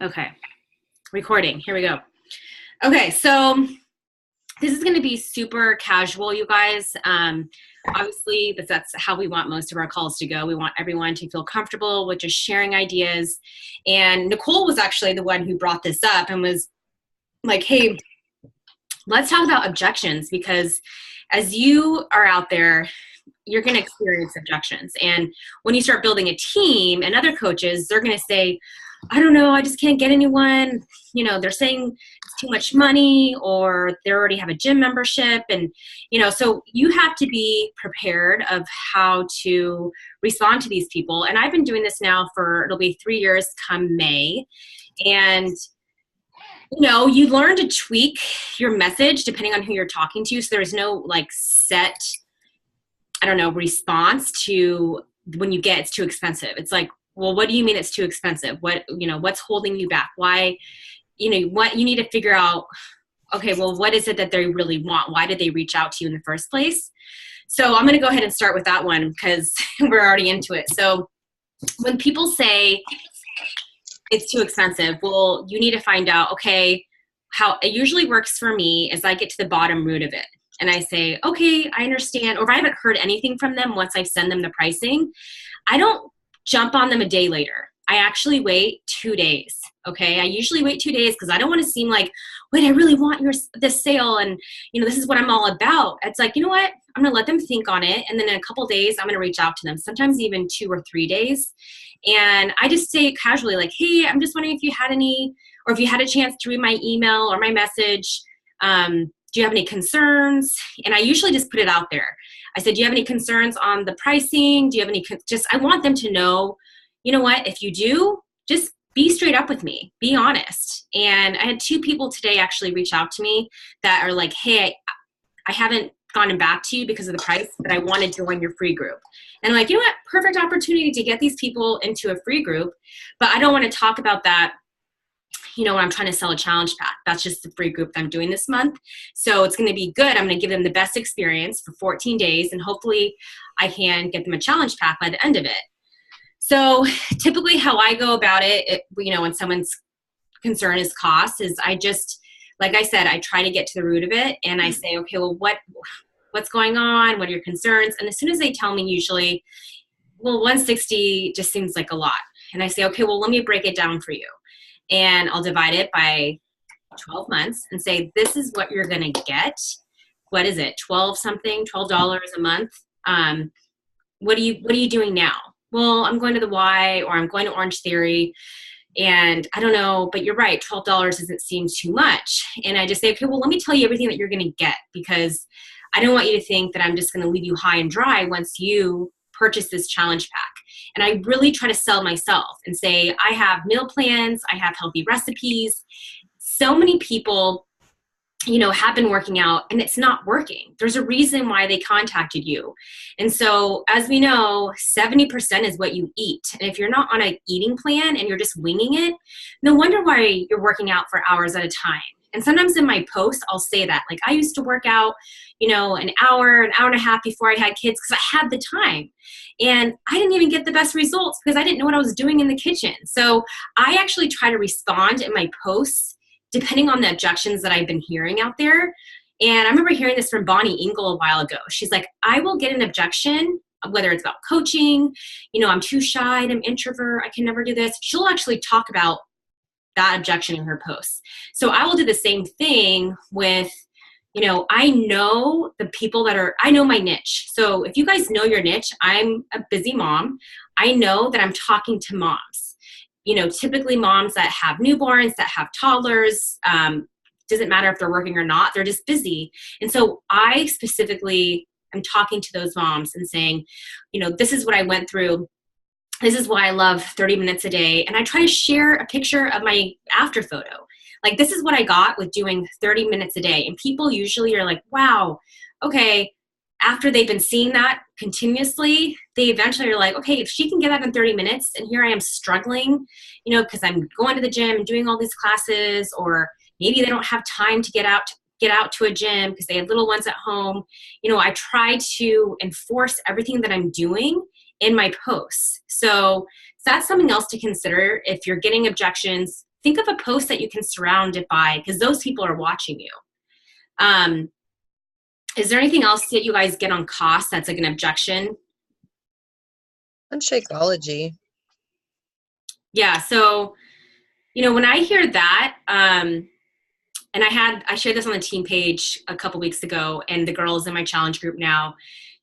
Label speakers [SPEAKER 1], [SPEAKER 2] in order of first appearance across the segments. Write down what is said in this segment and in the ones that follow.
[SPEAKER 1] Okay, recording. Here we go. Okay, so this is going to be super casual, you guys. Obviously, that's how we want most of our calls to go. We want everyone to feel comfortable with just sharing ideas. And Nicole was actually the one who brought this up and was like, hey, let's talk about objections, because as you are out there, you're going to experience objections. And when you start building a team and other coaches, they're going to say, I don't know, I just can't get anyone. You know, they're saying it's too much money, or they already have a gym membership. And, you know, so you have to be prepared of how to respond to these people. And I've been doing this now it'll be 3 years come May. And, you know, you learn to tweak your message depending on who you're talking to. So there's no like set, I don't know, response to when you get it's too expensive. It's like, well, what do you mean it's too expensive? What's holding you back? Why, what you need to figure out, okay, well, what is it that they really want? Why did they reach out to you in the first place? So I'm going to go ahead and start with that one because we're already into it. So when people say it's too expensive, well, you need to find out, okay, how it usually works for me is I get to the bottom root of it. And I say, okay, I understand. Or if I haven't heard anything from them once I send them the pricing, I don't jump on them a day later. I actually wait 2 days. Okay. I usually wait 2 days because I don't want to seem like, wait, I really want this sale. And, this is what I'm all about. It's like, you know what? I'm going to let them think on it. And then in a couple days, I'm going to reach out to them, sometimes even 2 or 3 days. And I just say casually, like, hey, I'm just wondering if you had any, or if you had a chance to read my email or my message. Do you have any concerns? And I usually just put it out there. I said, do you have any concerns on the pricing? Do you have any, I want them to know, you know what, if you do, just be straight up with me, be honest. And I had 2 people today actually reach out to me that are like, hey, I haven't gotten back to you because of the price, but I wanted to join your free group. And I'm like, you know what, perfect opportunity to get these people into a free group, but I don't want to talk about that when I'm trying to sell a challenge pack. That's just the free group that I'm doing this month. So it's going to be good. I'm going to give them the best experience for 14 days, and hopefully I can get them a challenge pack by the end of it. So typically how I go about it, when someone's concern is cost, is I just, like I said, I try to get to the root of it, and I say, okay, well, what's going on? What are your concerns? And as soon as they tell me, usually, well, 160 just seems like a lot. And I say, okay, well, let me break it down for you. And I'll divide it by 12 months and say, this is what you're going to get. What is it? $12 a month. What are you doing now? Well, I'm going to the Y, or I'm going to Orange Theory. And I don't know, but you're right. $12 doesn't seem too much. And I just say, okay, well, let me tell you everything that you're going to get, because I don't want you to think that I'm just going to leave you high and dry once you purchase this challenge pack. And I really try to sell myself and say, I have meal plans, I have healthy recipes. So many people, have been working out and it's not working. There's a reason why they contacted you. And so, as we know, 70% is what you eat. And if you're not on an eating plan and you're just winging it, no wonder why you're working out for hours at a time. And sometimes in my posts, I'll say that, like, I used to work out, an hour and a half before I had kids, because I had the time. And I didn't even get the best results because I didn't know what I was doing in the kitchen. So I actually try to respond in my posts depending on the objections that I've been hearing out there. And I remember hearing this from Bonnie Engel a while ago. She's like, I will get an objection, whether it's about coaching, I'm too shy, I'm an introvert, I can never do this. She'll actually talk about that objection in her posts. So I will do the same thing with, I know the people I know my niche. So if you guys know your niche, I'm a busy mom. I know that I'm talking to moms, typically moms that have newborns, that have toddlers. Doesn't matter if they're working or not, they're just busy. And so I specifically am talking to those moms and saying, this is what I went through. This is why I love 30 minutes a day. And I try to share a picture of my after photo. Like, this is what I got with doing 30 minutes a day. And people usually are like, wow, okay. After they've been seeing that continuously, they eventually are like, okay, if she can get that in 30 minutes, and here I am struggling, because I'm going to the gym and doing all these classes, or maybe they don't have time to get out to a gym because they have little ones at home. I try to enforce everything that I'm doing in my posts. So that's something else to consider. If you're getting objections, think of a post that you can surround it by, because those people are watching you. Is there anything else that you guys get on cost that's like an objection?
[SPEAKER 2] On Shakeology.
[SPEAKER 1] Yeah. So, when I hear that, and I shared this on the team page a couple weeks ago, and the girls in my challenge group now,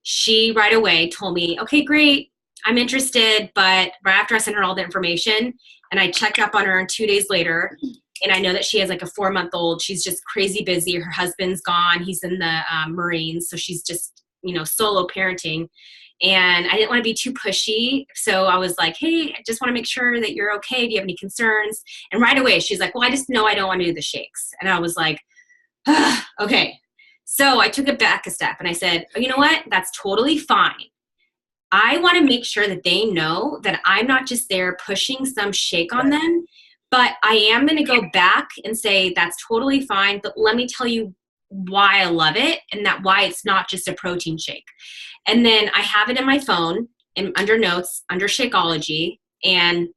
[SPEAKER 1] she right away told me, okay, great, I'm interested. But right after I sent her all the information and I checked up on her 2 days later, and I know that she has like a 4-month-old, she's just crazy busy. Her husband's gone. He's in the Marines. So she's just, solo parenting. And I didn't want to be too pushy. So I was like, hey, I just want to make sure that you're okay. Do you have any concerns? And right away, she's like, well, I just know I don't want to do the shakes. And I was like, okay. So I took it back a step and I said, oh, you know what? That's totally fine. I want to make sure that they know that I'm not just there pushing some shake on them, but I am going to go back and say, that's totally fine. But let me tell you why I love it, and that why it's not just a protein shake. And then I have it in my phone and under notes, under Shakeology. And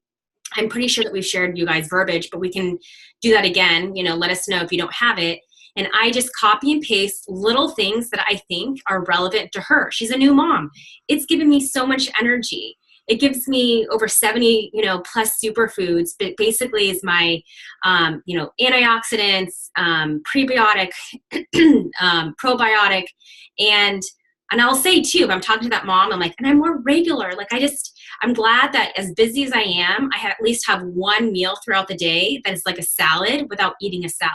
[SPEAKER 1] I'm pretty sure that we've shared you guys verbiage, but we can do that again. Let us know if you don't have it. And I just copy and paste little things that I think are relevant to her. She's a new mom. It's given me so much energy. It gives me over 70, plus superfoods, but basically is my, antioxidants, prebiotic, probiotic. And I'll say too, if I'm talking to that mom, I'm like, and I'm more regular. Like I'm glad that as busy as I am, I at least have one meal throughout the day that is like a salad without eating a salad.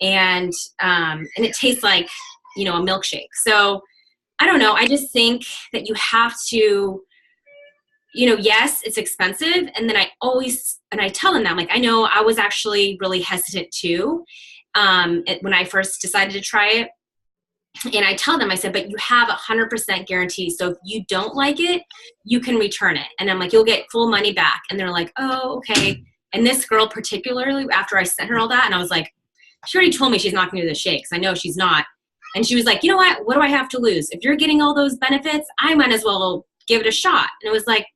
[SPEAKER 1] And it tastes like, a milkshake. So I don't know. I just think that you have to, yes, it's expensive. And then I tell them that, I'm like, I know I was actually really hesitant too when I first decided to try it. And I tell them, I said, but you have 100% guarantee. So if you don't like it, you can return it. And I'm like, you'll get full money back. And they're like, oh, okay. And this girl particularly, after I sent her all that, and I was like, she already told me she's not going to do the shakes. I know she's not. And she was like, you know what do I have to lose? If you're getting all those benefits, I might as well give it a shot. And it was like,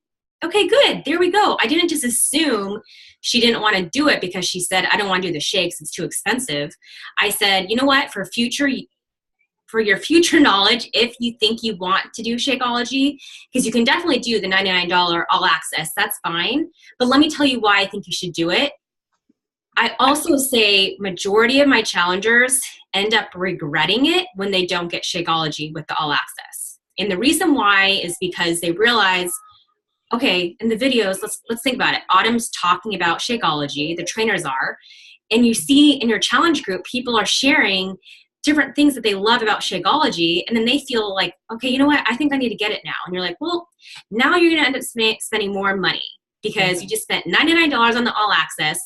[SPEAKER 1] okay, good. There we go. I didn't just assume she didn't want to do it because she said, I don't want to do the shakes. It's too expensive. I said, you know what, for your future knowledge, if you think you want to do Shakeology, because you can definitely do the $99 all access, that's fine. But let me tell you why I think you should do it. I also say majority of my challengers end up regretting it when they don't get Shakeology with the all access. And the reason why is because they realize, okay, in the videos, let's think about it. Autumn's talking about Shakeology, the trainers are, and you see in your challenge group, people are sharing different things that they love about Shakeology, and then they feel like, okay, you know what, I think I need to get it now. And you're like, well, now you're going to end up spending more money because you just spent $99 on the all access,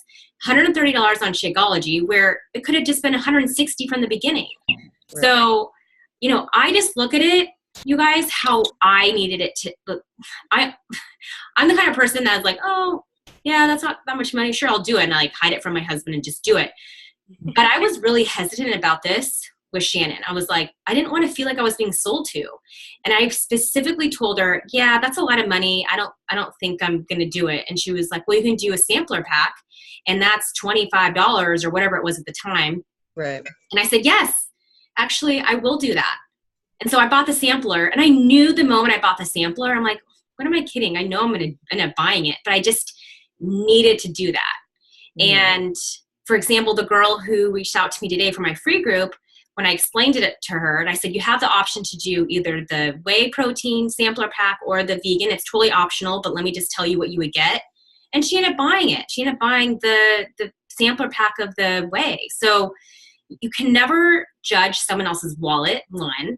[SPEAKER 1] $130 on Shakeology, where it could have just been $160 from the beginning. Right. So, I just look at it, you guys, how I needed it to look. I'm the kind of person that's like, oh, yeah, that's not that much money. Sure, I'll do it. And I hide it from my husband and just do it. But I was really hesitant about this with Shannon. I was like, I didn't want to feel like I was being sold to. And I specifically told her, yeah, that's a lot of money. I don't think I'm going to do it. And she was like, well, you can do a sampler pack, and that's $25 or whatever it was at the time. Right. And I said, yes, actually, I will do that. And so I bought the sampler, and I knew the moment I bought the sampler, I'm like, what am I kidding? I know I'm going to end up buying it, but I just needed to do that. Mm-hmm. And for example, the girl who reached out to me today for my free group, when I explained it to her, and I said, you have the option to do either the whey protein sampler pack or the vegan. It's totally optional, but let me just tell you what you would get. And she ended up buying it. She ended up buying the sampler pack of the whey. So you can never judge someone else's wallet, one.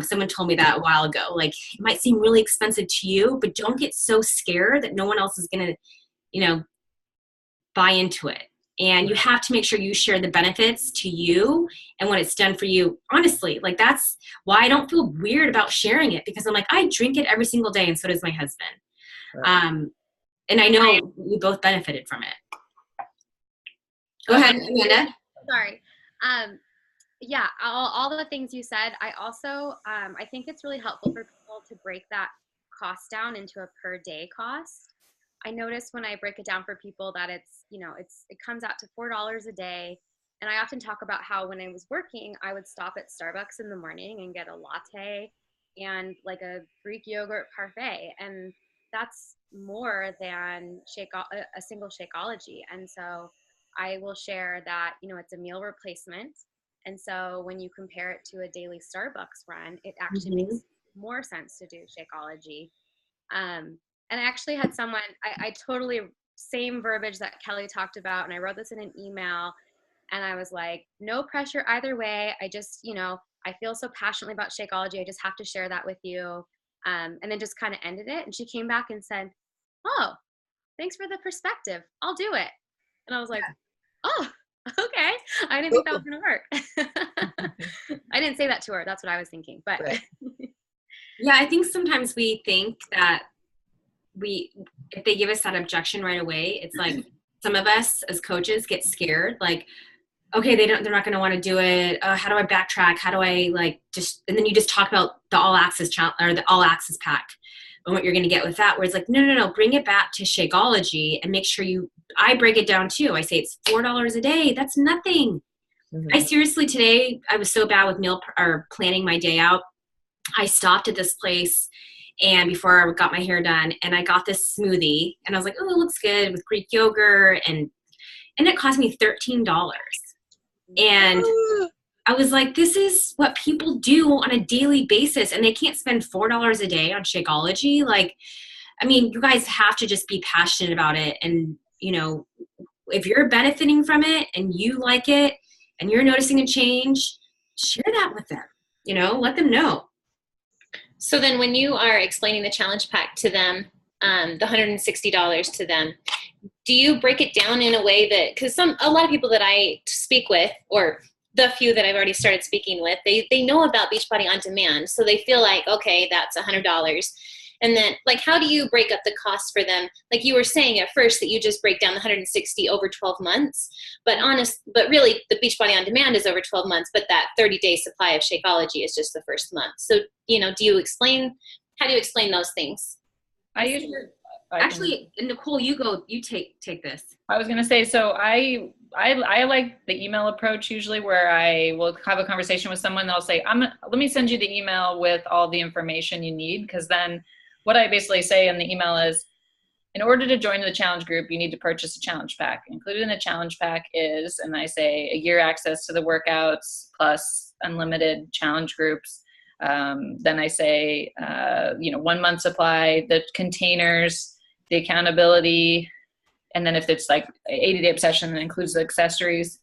[SPEAKER 1] Someone told me that a while ago. Like, it might seem really expensive to you, but don't get so scared that no one else is going to, buy into it. And you have to make sure you share the benefits to you and when it's done for you. Honestly, that's why I don't feel weird about sharing it, because I'm like, I drink it every single day, and so does my husband. Right. And I know we both benefited from it. Go ahead, Amanda.
[SPEAKER 3] Sorry. Yeah, all the things you said. I also, I think it's really helpful for people to break that cost down into a per day cost. I notice when I break it down for people that it's, you know, it comes out to $4 a day. And I often talk about how when I was working, I would stop at Starbucks in the morning and get a latte and like a Greek yogurt parfait. And that's more than a single Shakeology. And so I will share that, you know, it's a meal replacement. And so when you compare it to a daily Starbucks run, it actually makes more sense to do Shakeology. And I actually had someone, I totally, same verbiage that Kelly talked about, and I wrote this in an email, and I was like, no pressure either way. I just, you know, I feel so passionately about Shakeology. I just have to share that with you. And then just kind of ended it. And she came back and said, oh, thanks for the perspective. I'll do it. And I was like, oh, okay. I didn't think that was going to work. I didn't say that to her. That's what I was thinking. But
[SPEAKER 2] Right.
[SPEAKER 1] Yeah, I think sometimes we think that if they give us that objection right away, it's like some of us as coaches get scared, like, okay, they're not going to want to do it. How do I backtrack? How do I and then you just talk about the all access or the all access pack and what you're going to get with that, where it's like, no, bring it back to Shakeology and make sure I break it down too. I say it's $4 a day. That's nothing. I seriously, today, I was so bad with planning my day out. I stopped at this place and before I got my hair done, and I got this smoothie and I was like, oh, it looks good with Greek yogurt. And it cost me $13. And I was like, this is what people do on a daily basis, and they can't spend $4 a day on Shakeology. Like, I mean, you guys have to just be passionate about it. And, you know, if you're benefiting from it and you like it and you're noticing a change, share that with them, you know, let them know.
[SPEAKER 4] So then when you are explaining the challenge pack to them, the $160 to them, do you break it down in a way that, because a lot of people that I speak with, or the few that I've already started speaking with, they know about Beachbody On Demand. So they feel like, okay, that's $100. And then, like, how do you break up the cost for them? Like you were saying at first that you just break down the 160 over 12 months, but really the Beachbody On Demand is over 12 months, but that 30-day supply of Shakeology is just the first month. So, you know, how do you explain those things?
[SPEAKER 1] Actually, Nicole, you take this.
[SPEAKER 5] I was going to say, so I like the email approach usually, where I will have a conversation with someone. I'll say, let me send you the email with all the information you need. Because then what I basically say in the email is, in order to join the challenge group, you need to purchase a challenge pack. Included in the challenge pack is, and I say, a year access to the workouts plus unlimited challenge groups. Then I say, 1 month supply, the containers, the accountability, and then if it's like 80-day obsession, that includes the accessories.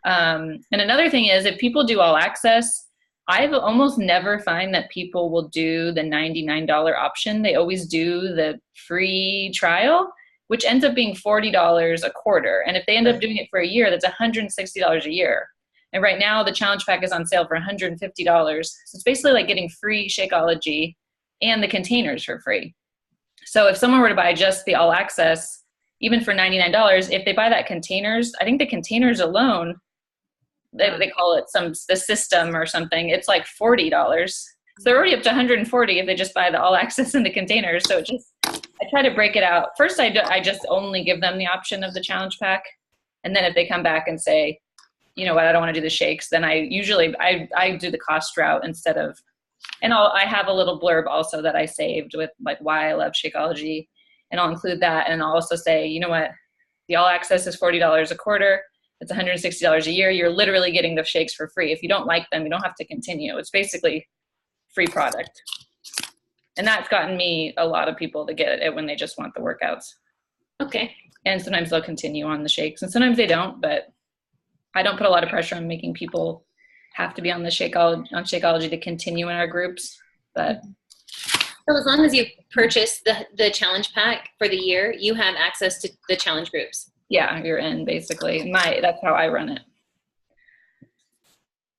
[SPEAKER 5] And another thing is, if people do all access, I've almost never find that people will do the $99 option. They always do the free trial, which ends up being $40 a quarter. And if they end up doing it for a year, that's $160 a year. And right now the challenge pack is on sale for $150. So it's basically like getting free Shakeology and the containers for free. So if someone were to buy just the all access, even for $99, if they buy that containers, I think the containers alone, they call it the system or something, it's like $40. So they're already up to $140 if they just buy the all access and the containers. So I try to break it out. First, I just only give them the option of the challenge pack. And then if they come back and say, you know what, I don't want to do the shakes, then I do the cost route instead of, and I have a little blurb also that I saved with like why I love Shakeology, and I'll include that. And I'll also say, you know what, the all access is $40 a quarter. It's $160 a year. You're literally getting the shakes for free. If you don't like them, you don't have to continue. It's basically free product. And that's gotten me a lot of people to get it when they just want the workouts.
[SPEAKER 4] Okay.
[SPEAKER 5] And sometimes they'll continue on the shakes and sometimes they don't, but I don't put a lot of pressure on making people have to be on Shakeology to continue in our groups. But
[SPEAKER 4] so as long as you purchase the challenge pack for the year, you have access to the challenge groups.
[SPEAKER 5] Yeah, you're in basically. That's how I run it.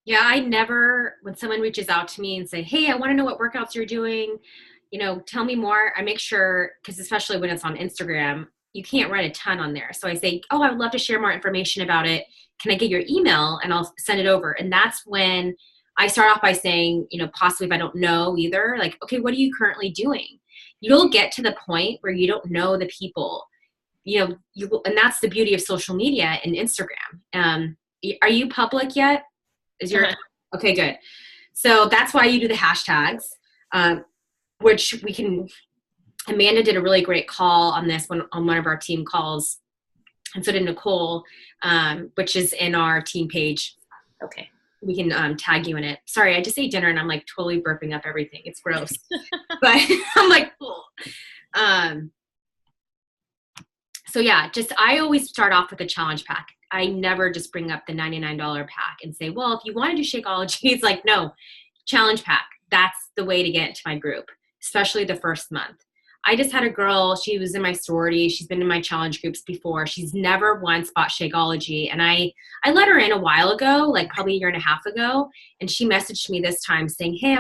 [SPEAKER 1] Yeah, I never, when someone reaches out to me and say, hey, I want to know what workouts you're doing, tell me more. I make sure, because especially when it's on Instagram, you can't write a ton on there. So I say, oh, I would love to share more information about it. Can I get your email? And I'll send it over. And that's when I start off by saying, possibly if I don't know either, like, okay, what are you currently doing? you'll get to the point where you don't know the people, and that's the beauty of social media and Instagram. Are you public yet? Is your Okay, good. So that's why you do the hashtags, which we can. Amanda did a really great call on this on one of our team calls, and so did Nicole, which is in our team page.
[SPEAKER 4] Okay.
[SPEAKER 1] We can tag you in it. Sorry, I just ate dinner and I'm like totally burping up everything. It's gross, but I'm like, cool. So yeah, I always start off with a challenge pack. I never just bring up the $99 pack and say, well, if you want to do Shakeology, it's like, no, challenge pack. That's the way to get into my group, especially the first month. I just had a girl, she was in my sorority. She's been in my challenge groups before. She's never once bought Shakeology. And I let her in a while ago, like probably a year and a half ago. And she messaged me this time saying, hey,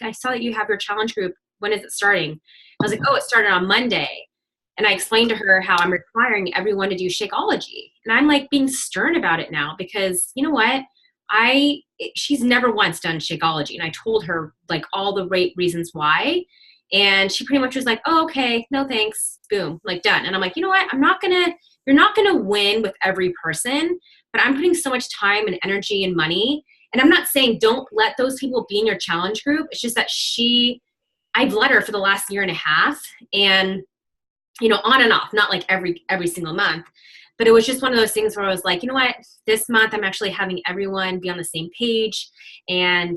[SPEAKER 1] I saw that you have your challenge group. When is it starting? I was like, oh, it started on Monday. And I explained to her how I'm requiring everyone to do Shakeology. And I'm like being stern about it now because you know what? She's never once done Shakeology. And I told her like all the right reasons why. And she pretty much was like, oh, okay, no thanks, boom, like done. And I'm like, you know what? You're not gonna win with every person, but I'm putting so much time and energy and money. And I'm not saying don't let those people be in your challenge group. It's just that I've let her for the last year and a half and, on and off, not like every single month. But it was just one of those things where I was like, you know what, this month I'm actually having everyone be on the same page. And,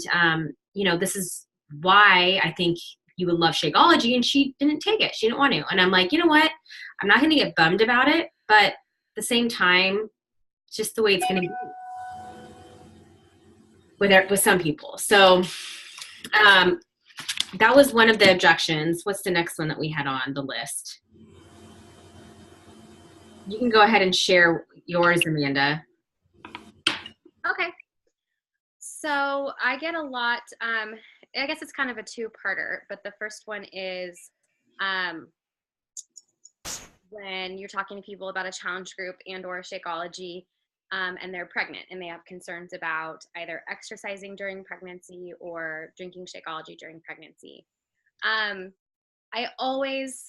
[SPEAKER 1] this is why I think you would love Shakeology, and she didn't take it. She didn't want to. And I'm like, you know what? I'm not going to get bummed about it, but at the same time, it's just the way it's going to be with some people. So that was one of the objections. What's the next one that we had on the list? You can go ahead and share yours, Amanda.
[SPEAKER 3] Okay. So I get a lot, I guess it's kind of a two-parter, but the first one is when you're talking to people about a challenge group and or Shakeology, and they're pregnant and they have concerns about either exercising during pregnancy or drinking Shakeology during pregnancy. I always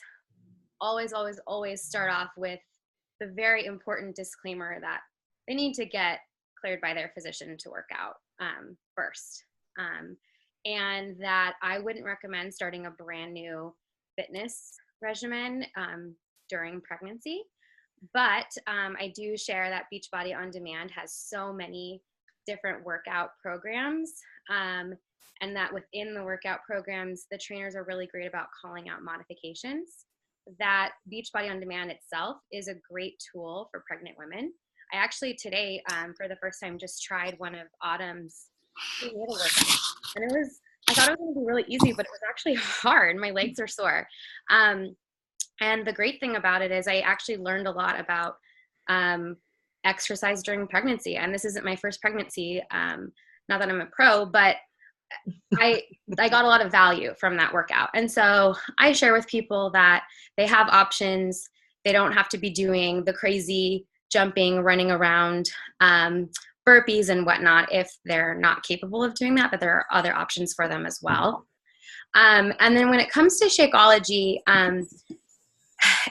[SPEAKER 3] start off with the very important disclaimer that they need to get cleared by their physician to work out first. And that I wouldn't recommend starting a brand new fitness regimen during pregnancy. But I do share that Beachbody On Demand has so many different workout programs, and that within the workout programs, the trainers are really great about calling out modifications. That Beachbody On Demand itself is a great tool for pregnant women. I actually today, for the first time, just tried one of Autumn's prenatal workouts. And I thought it was going to be really easy, but it was actually hard. My legs are sore. And the great thing about it is I actually learned a lot about exercise during pregnancy. And this isn't my first pregnancy, not that I'm a pro, but I got a lot of value from that workout. And so I share with people that they have options. They don't have to be doing the crazy jumping, running around, burpees and whatnot if they're not capable of doing that, but there are other options for them as well. And then when it comes to Shakeology,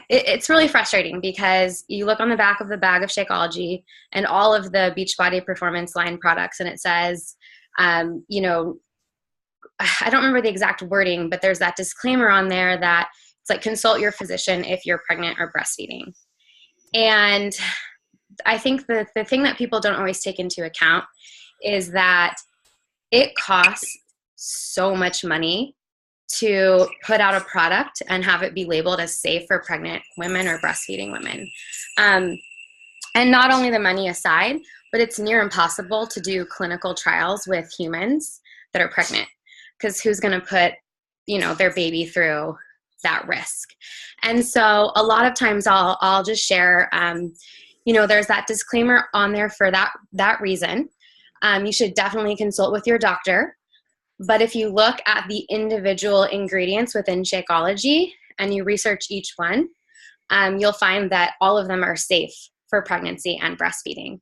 [SPEAKER 3] it's really frustrating because you look on the back of the bag of Shakeology and all of the Beachbody Performance line products, and it says, I don't remember the exact wording, but there's that disclaimer on there that it's like consult your physician if you're pregnant or breastfeeding. And I think the thing that people don't always take into account is that it costs so much money to put out a product and have it be labeled as safe for pregnant women or breastfeeding women. And not only the money aside, but it's near impossible to do clinical trials with humans that are pregnant, because who's going to put, their baby through that risk? And so a lot of times I'll just share, there's that disclaimer on there for that reason. You should definitely consult with your doctor. But if you look at the individual ingredients within Shakeology and you research each one, you'll find that all of them are safe for pregnancy and breastfeeding.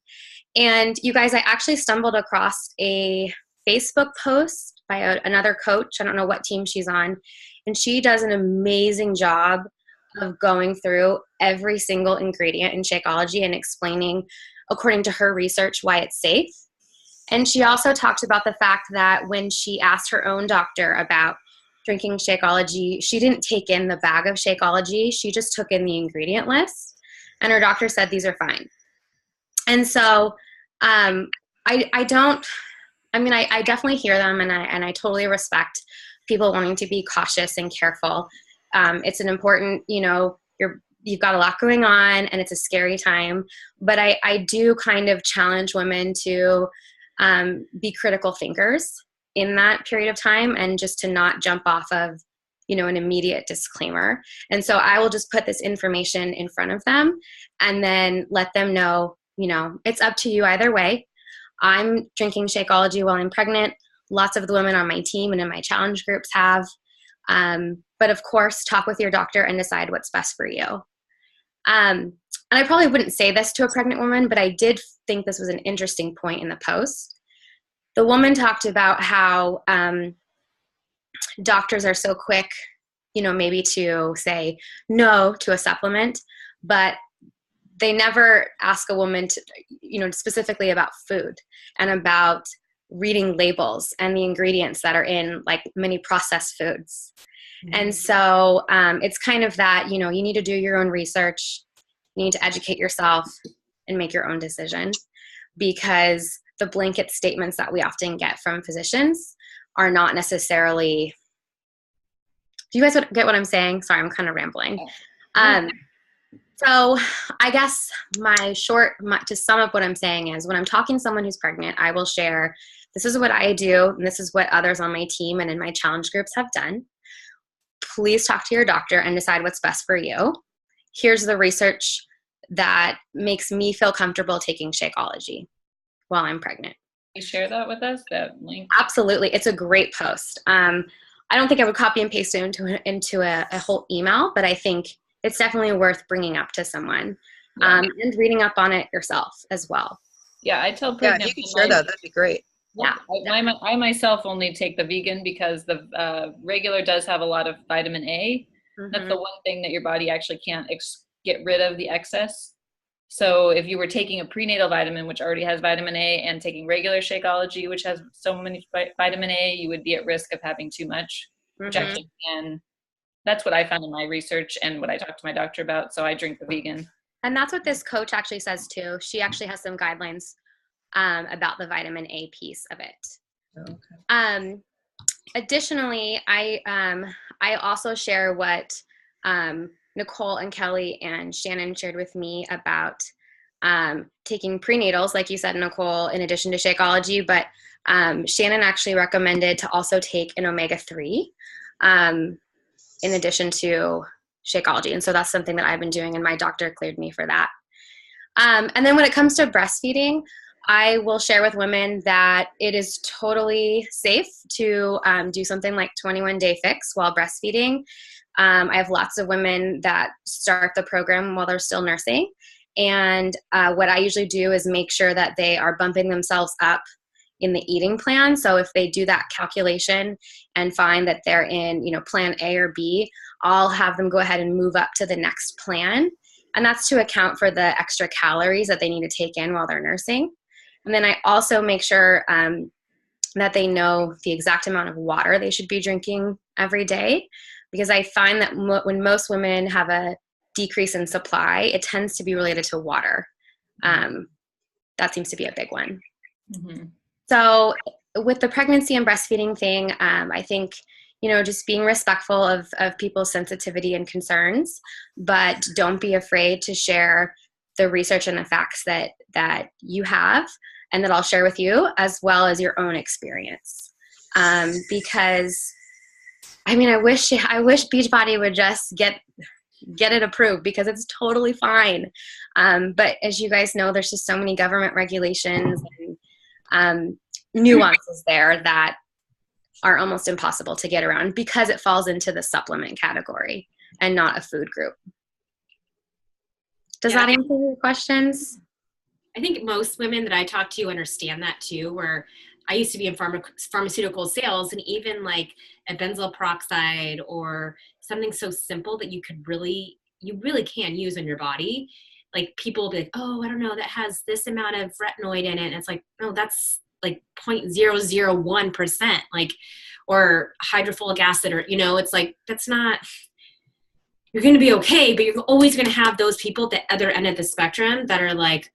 [SPEAKER 3] And you guys, I actually stumbled across a Facebook post by another coach. I don't know what team she's on. And she does an amazing job of going through every single ingredient in Shakeology and explaining, according to her research, why it's safe. And she also talked about the fact that when she asked her own doctor about drinking Shakeology, she didn't take in the bag of Shakeology. She just took in the ingredient list. And her doctor said these are fine. And so I definitely hear them, and I totally respect people wanting to be cautious and careful. It's an important, you've got a lot going on, and it's a scary time. But I do kind of challenge women to be critical thinkers in that period of time, and just to not jump off of, an immediate disclaimer. And so I will just put this information in front of them and then let them know, it's up to you either way. I'm drinking Shakeology while I'm pregnant. Lots of the women on my team and in my challenge groups have. But of course, talk with your doctor and decide what's best for you. And I probably wouldn't say this to a pregnant woman, but I did think this was an interesting point in the post. The woman talked about how doctors are so quick, maybe to say no to a supplement, but they never ask a woman to, specifically about food and about reading labels and the ingredients that are in like many processed foods. Mm-hmm. And so it's kind of that, you need to do your own research. You need to educate yourself and make your own decision, because the blanket statements that we often get from physicians are not necessarily. Do you guys get what I'm saying? Sorry, I'm kind of rambling. So I guess to sum up what I'm saying is, when I'm talking to someone who's pregnant, I will share, this is what I do, and this is what others on my team and in my challenge groups have done. Please talk to your doctor and decide what's best for you. Here's the research that makes me feel comfortable taking Shakeology while I'm pregnant.
[SPEAKER 5] Can you share that with us, that link?
[SPEAKER 3] Absolutely. It's a great post. I don't think I would copy and paste it into a whole email, but I think it's definitely worth bringing up to someone, and reading up on it yourself as well.
[SPEAKER 5] Yeah, I tell pregnant
[SPEAKER 2] you can share that. That'd be great.
[SPEAKER 3] Yeah.
[SPEAKER 5] I myself only take the vegan because the regular does have a lot of vitamin A. Mm-hmm. That's the one thing that your body actually can't get rid of, the excess. So if you were taking a prenatal vitamin, which already has vitamin A, and taking regular Shakeology, which has so many vitamin A, you would be at risk of having too much, which actually can. That's what I found in my research and what I talked to my doctor about. So I drink the vegan.
[SPEAKER 3] And that's what this coach actually says too. She actually has some guidelines about the vitamin A piece of it. Okay. Additionally, I also share what Nicole and Kelly and Shannon shared with me about taking prenatals, like you said, Nicole, in addition to Shakeology. But Shannon actually recommended to also take an omega-3 in addition to Shakeology. And so that's something that I've been doing, and my doctor cleared me for that. And then when it comes to breastfeeding, I will share with women that it is totally safe to do something like 21-day fix while breastfeeding. I have lots of women that start the program while they're still nursing. And what I usually do is make sure that they are bumping themselves up in the eating plan. So if they do that calculation and find that they're in, plan A or B, I'll have them go ahead and move up to the next plan. And that's to account for the extra calories that they need to take in while they're nursing. And then I also make sure that they know the exact amount of water they should be drinking every day, because I find that when most women have a decrease in supply, it tends to be related to water. That seems to be a big one. Mm-hmm. So with the pregnancy and breastfeeding thing, I think, just being respectful of people's sensitivity and concerns, but don't be afraid to share the research and the facts that you have and that I'll share with you, as well as your own experience. Because I wish Beachbody would just get it approved, because it's totally fine. But as you guys know, there's just so many government regulations and nuances there that are almost impossible to get around, because it falls into the supplement category and not a food group. Does that answer your questions?
[SPEAKER 1] I think most women that I talk to understand that too, where I used to be in pharmaceutical sales, and even like a benzoyl peroxide or something so simple that you really can use in your body. Like people will be like, oh, I don't know, that has this amount of retinoid in it. And it's like, no, that's like 0.001%, like, or hydrofolic acid, or, it's like, that's not, you're going to be okay, but you're always going to have those people at the other end of the spectrum that are like,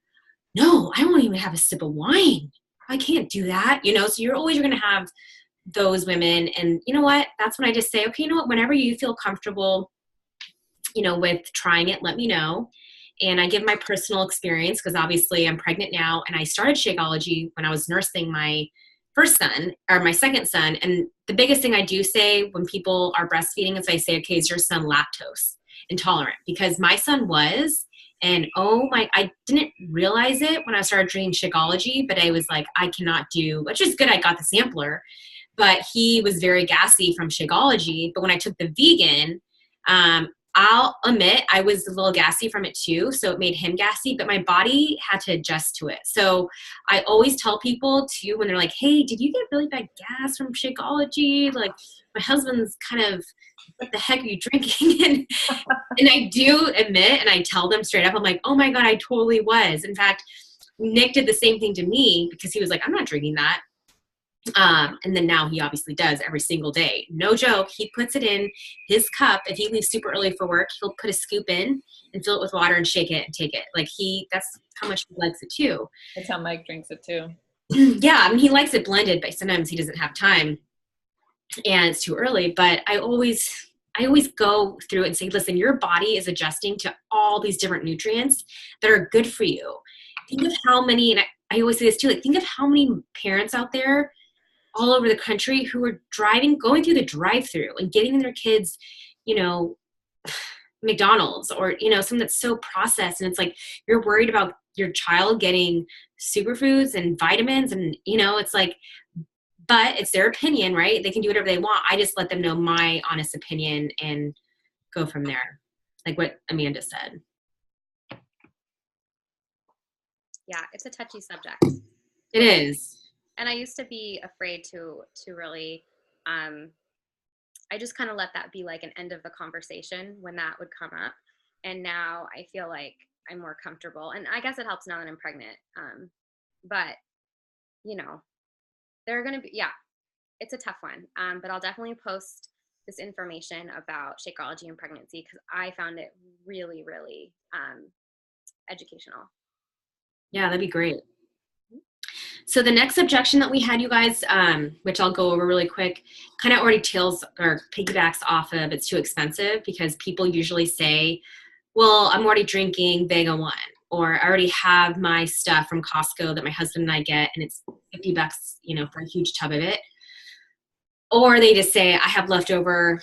[SPEAKER 1] no, I won't even have a sip of wine. I can't do that. So you're always going to have those women. And you know what? That's when I just say, okay, you know what? Whenever you feel comfortable, with trying it, let me know. And I give my personal experience because obviously I'm pregnant now, and I started Shakeology when I was nursing my my second son. And the biggest thing I do say when people are breastfeeding is I say, okay, is your son lactose intolerant? Because my son was, and I didn't realize it when I started drinking Shakeology, but I was like, I cannot do, which is good. I got the sampler, but he was very gassy from Shakeology. But when I took the vegan, I'll admit I was a little gassy from it too, so it made him gassy, but my body had to adjust to it. So I always tell people too, when they're like, hey, did you get really bad gas from Shakeology? Like, my husband's kind of, what the heck are you drinking? And I do admit, and I tell them straight up, I'm like, oh my God, I totally was. In fact, Nick did the same thing to me because he was like, I'm not drinking that. And then now he obviously does every single day. No joke. He puts it in his cup. If he leaves super early for work, he'll put a scoop in and fill it with water and shake it and take it. Like that's how much he likes it too.
[SPEAKER 5] That's how Mike drinks it too.
[SPEAKER 1] Yeah. I mean, he likes it blended, but sometimes he doesn't have time and it's too early. But I always go through it and say, listen, your body is adjusting to all these different nutrients that are good for you. Think of how many, and I always say this too, like think of how many parents out there all over the country who are going through the drive-through and getting their kids, McDonald's or, something that's so processed. And it's like, you're worried about your child getting superfoods and vitamins. And, it's like, but it's their opinion, right? They can do whatever they want. I just let them know my honest opinion and go from there. Like what Amanda said.
[SPEAKER 3] Yeah. It's a touchy subject.
[SPEAKER 1] It is.
[SPEAKER 3] And I used to be afraid to really, I just kind of let that be like an end of the conversation when that would come up. And now I feel like I'm more comfortable. And I guess it helps now that I'm pregnant. But, they're going to be, yeah, it's a tough one. But I'll definitely post this information about Shakeology and pregnancy because I found it really, really educational.
[SPEAKER 1] Yeah, that'd be great. So the next objection that we had, you guys, which I'll go over really quick, kind of already tails or piggybacks off of it's too expensive because people usually say, well, I'm already drinking Vega 1, or I already have my stuff from Costco that my husband and I get, and it's $50, for a huge tub of it. Or they just say, I have leftover,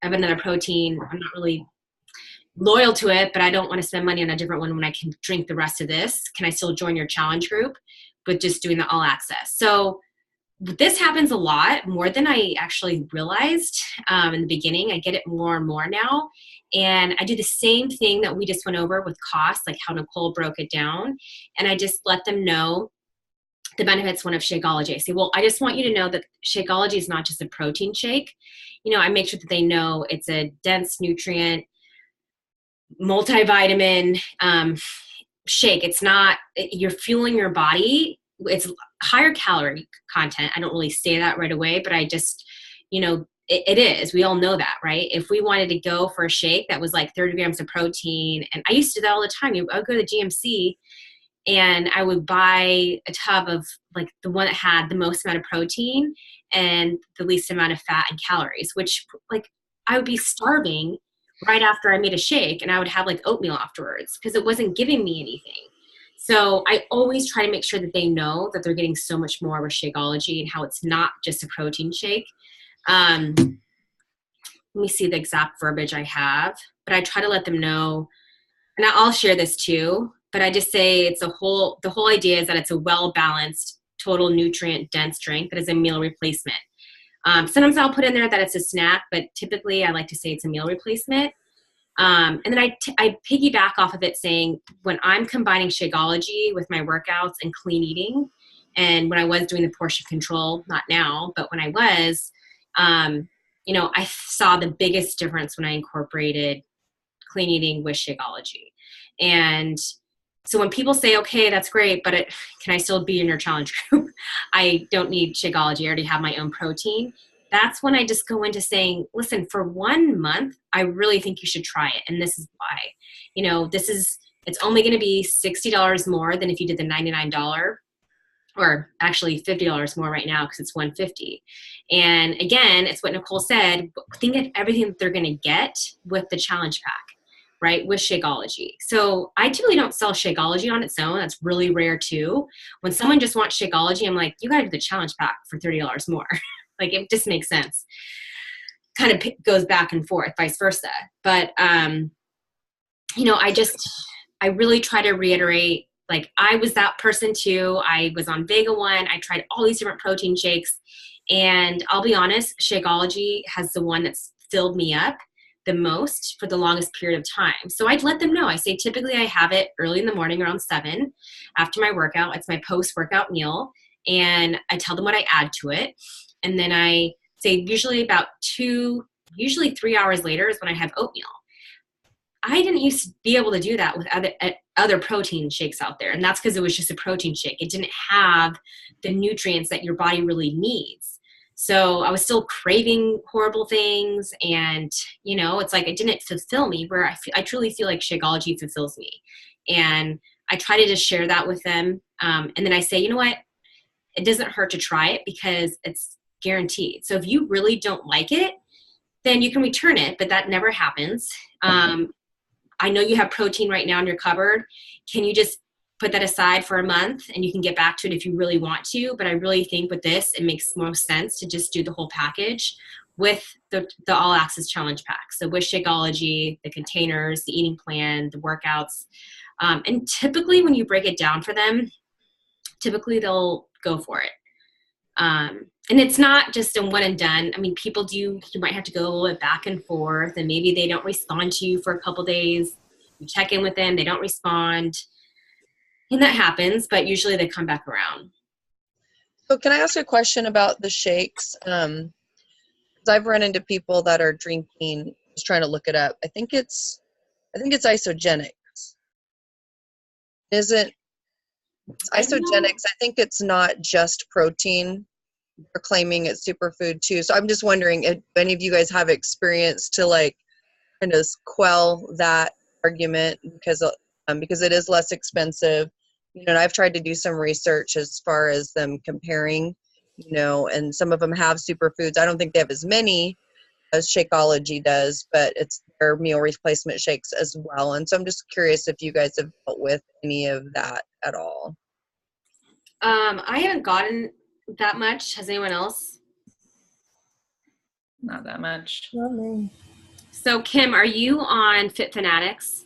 [SPEAKER 1] I have another protein. I'm not really loyal to it, but I don't want to spend money on a different one when I can drink the rest of this. Can I still join your challenge group? With just doing the all access. So this happens a lot more than I actually realized in the beginning. I get it more and more now. And I do the same thing that we just went over with cost, like how Nicole broke it down. And I just let them know the benefits of Shakeology. I say, well, I just want you to know that Shakeology is not just a protein shake. I make sure that they know it's a dense nutrient, multivitamin, shake. It's not, you're fueling your body. It's higher calorie content. I don't really say that right away, but I just, it is. We all know that, right? If we wanted to go for a shake that was like 30 grams of protein, and I used to do that all the time. I would go to the GMC and I would buy a tub of like the one that had the most amount of protein and the least amount of fat and calories, which like I would be starving right after I made a shake, and I would have like oatmeal afterwards because it wasn't giving me anything. So I always try to make sure that they know that they're getting so much more with Shakeology and how it's not just a protein shake. Let me see the exact verbiage I have, but I try to let them know, and I'll share this too, but I just say it's the whole idea is that it's a well-balanced, total nutrient dense drink that is a meal replacement. Sometimes I'll put in there that it's a snack, but typically I like to say it's a meal replacement. And then I piggyback off of it saying when I'm combining Shakeology with my workouts and clean eating, And when I was doing the portion control, not now, but when I was, you know, I saw the biggest difference when I incorporated clean eating with Shakeology. And so when people say, okay, that's great, but can I still be in your challenge group? I don't need Shakeology. I already have my own protein. That's when I just go into saying, listen, for 1 month, I really think you should try it. And this is why. You know, it's only going to be $60 more than if you did the $99, or actually $50 more right now because it's $150. And again, it's what Nicole said, think of everything that they're going to get with the challenge pack, right, with Shakeology. So I typically don't sell Shakeology on its own. That's really rare too. When someone just wants Shakeology, I'm like, you got to do the challenge pack for $30 more. Like, it just makes sense. Kind of goes back and forth, vice versa. But, you know, I really try to reiterate, like, I was that person too. I was on Vega One. I tried all these different protein shakes. And I'll be honest, Shakeology has the one that's filled me up the most for the longest period of time. So I'd let them know. I say, typically I have it early in the morning around 7 after my workout. It's my post-workout meal. And I tell them what I add to it. And then I say usually about 3 hours later is when I have oatmeal. I didn't used to be able to do that with other protein shakes out there. And that's because it was just a protein shake. It didn't have the nutrients that your body really needs. So I was still craving horrible things. And, you know, it's like it didn't fulfill me, where I truly feel like Shakeology fulfills me. And I try to just share that with them. And then I say, you know what? It doesn't hurt to try it because it's guaranteed. So if you really don't like it, then you can return it, but that never happens. I know you have protein right now in your cupboard. Can you just put that aside for a month and you can get back to it if you really want to? But I really think with this, it makes most sense to just do the whole package with the All Access Challenge Pack. So with Shakeology, the containers, the eating plan, the workouts. And typically when you break it down for them, typically they'll go for it. And it's not just a one and done. I mean, you might have to go a little bit back and forth, and maybe they don't respond to you for a couple days. You check in with them, they don't respond. And that happens, but usually they come back around.
[SPEAKER 2] So can I ask a question about the shakes? 'Cause I've run into people that are drinking, just trying to look it up. I think it's isogenics. Isn't it's isogenics? I think it's not just protein. They're claiming it's superfood too. So I'm just wondering if any of you guys have experience to like kind of quell that argument because it is less expensive. You know, and I've tried to do some research as far as them comparing, you know, and some of them have superfoods. I don't think they have as many as Shakeology does, but it's their meal replacement shakes as well. And so I'm just curious if you guys have dealt with any of that at all.
[SPEAKER 1] I haven't gotten that much. Has anyone else?
[SPEAKER 5] Not that much.
[SPEAKER 2] Not me.
[SPEAKER 1] So Kim, are you on Fit Fanatics?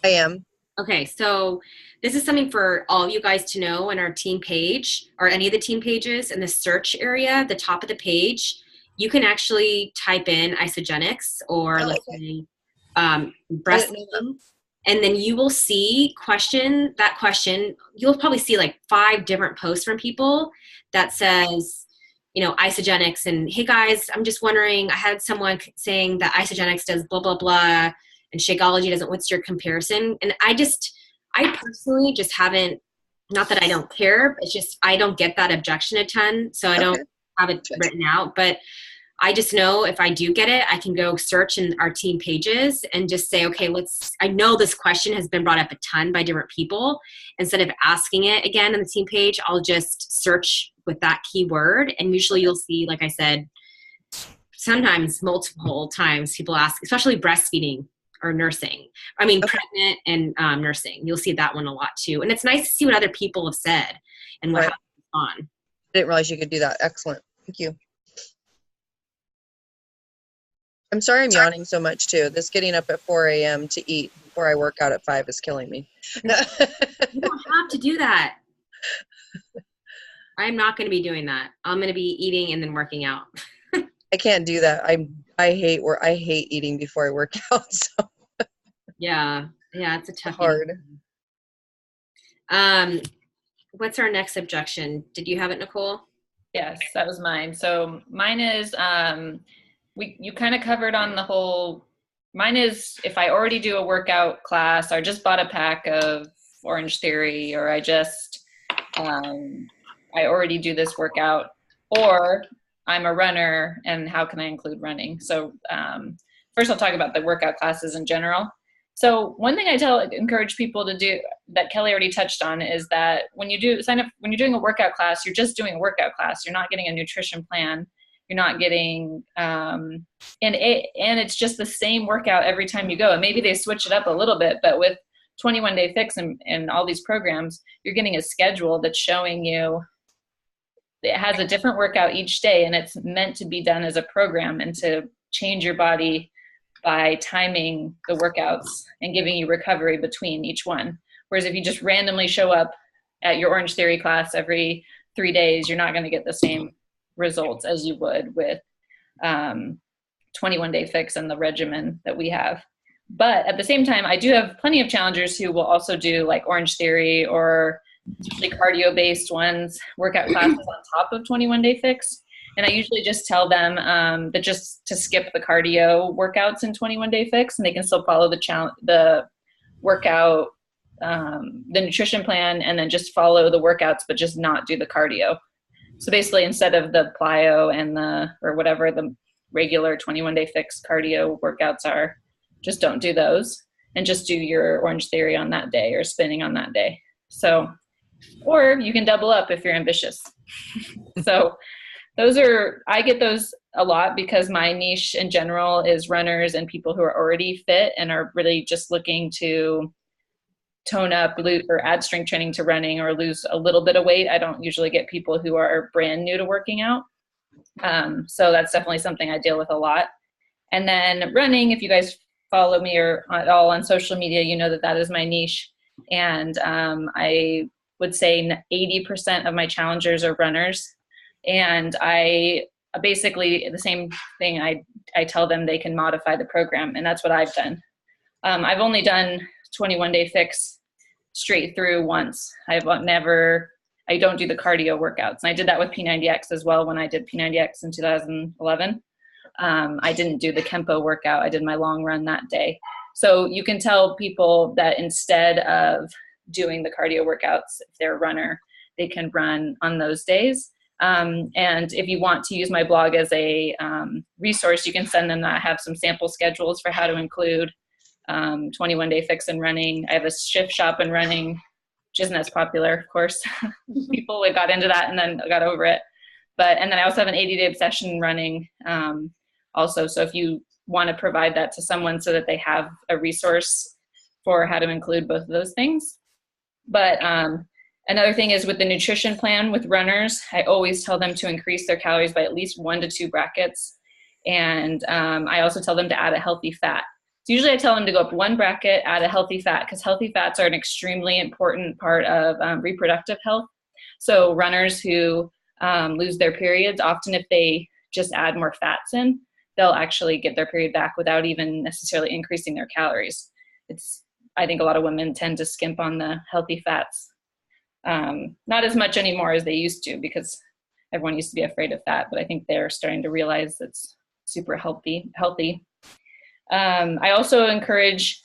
[SPEAKER 2] I am.
[SPEAKER 1] Okay, so this is something for all of you guys to know on our team page or any of the team pages. In the search area, the top of the page, you can actually type in isogenics or let's say breastfeeding. And then you will see question. You'll probably see like 5 different posts from people that says, you know, isogenics and, hey guys, I'm just wondering, I had someone saying that isogenics does blah, blah, blah, and Shakeology doesn't. What's your comparison? And I personally just haven't, not that I don't care, it's just, I don't get that objection a ton. So I don't have it written out, but I just know if I do get it, I can go search in our team pages and just say, okay, I know this question has been brought up a ton by different people. Instead of asking it again on the team page, I'll just search with that keyword. And usually you'll see, like I said, sometimes multiple times people ask, especially breastfeeding or nursing. I mean, pregnant and nursing. You'll see that one a lot too. And it's nice to see what other people have said and what happens on.
[SPEAKER 2] I didn't realize you could do that. Excellent. Thank you. I'm sorry I'm yawning so much too. This getting up at 4 a.m. to eat before I work out at 5 is killing me.
[SPEAKER 1] You don't have to do that. I'm not going to be doing that. I'm going to be eating and then working out.
[SPEAKER 2] I can't do that. I hate eating before I work out. So
[SPEAKER 1] yeah, it's a tough
[SPEAKER 2] hard.
[SPEAKER 1] what's our next objection? Did you have it, Nicole?
[SPEAKER 5] Yes, that was mine. So mine is, you kind of covered on the whole, mine is if I already do a workout class, or just bought a pack of Orange Theory, or I already do this workout, or I'm a runner and how can I include running? So first I'll talk about the workout classes in general. So one thing I encourage people to do that Kelly already touched on is that when you when you're doing a workout class, you're just doing a workout class. You're not getting a nutrition plan. You're not getting, and it's just the same workout every time you go. And maybe they switch it up a little bit, but with 21 Day Fix and all these programs, you're getting a schedule that's showing you it has a different workout each day, and it's meant to be done as a program and to change your body by timing the workouts and giving you recovery between each one. Whereas if you just randomly show up at your Orange Theory class every 3 days, you're not going to get the same results as you would with 21 Day Fix and the regimen that we have. But at the same time, I do have plenty of challengers who will also do like Orange Theory or usually cardio-based ones, workout classes on top of 21 Day Fix. And I usually just tell them that just to skip the cardio workouts in 21 Day Fix, and they can still follow the workout, the nutrition plan, and then just follow the workouts, but just not do the cardio. So basically, instead of the plyo and or whatever the regular 21 Day Fix cardio workouts are, just don't do those and just do your Orange Theory on that day or spinning on that day. So, or you can double up if you're ambitious. So I get those a lot because my niche in general is runners and people who are already fit and are really just looking to tone up, or add strength training to running or lose a little bit of weight. I don't usually get people who are brand new to working out. So that's definitely something I deal with a lot. And then running, if you guys follow me or at all on social media, you know that is my niche. And I would say 80% of my challengers are runners. And I basically, the same thing, I tell them they can modify the program, and that's what I've done. I've only done 21 Day Fix straight through once. I don't do the cardio workouts. And I did that with P90X as well when I did P90X in 2011. I didn't do the Kempo workout. I did my long run that day. So you can tell people that instead of doing the cardio workouts, if they're a runner, they can run on those days. And if you want to use my blog as a resource, you can send them that. I have some sample schedules for how to include 21 Day Fix in running. I have a shift shop in running, which isn't as popular, of course. People got into that and then got over it. And then I also have an 80-day obsession in running also. So if you want to provide that to someone so that they have a resource for how to include both of those things. But another thing is with the nutrition plan with runners, I always tell them to increase their calories by at least 1 to 2 brackets. And I also tell them to add a healthy fat. So usually I tell them to go up 1 bracket, add a healthy fat, because healthy fats are an extremely important part of reproductive health. So runners who lose their periods, often if they just add more fats in, they'll actually get their period back without even necessarily increasing their calories. I think a lot of women tend to skimp on the healthy fats. Not as much anymore as they used to, because everyone used to be afraid of fat, but I think they're starting to realize it's super healthy. I also encourage,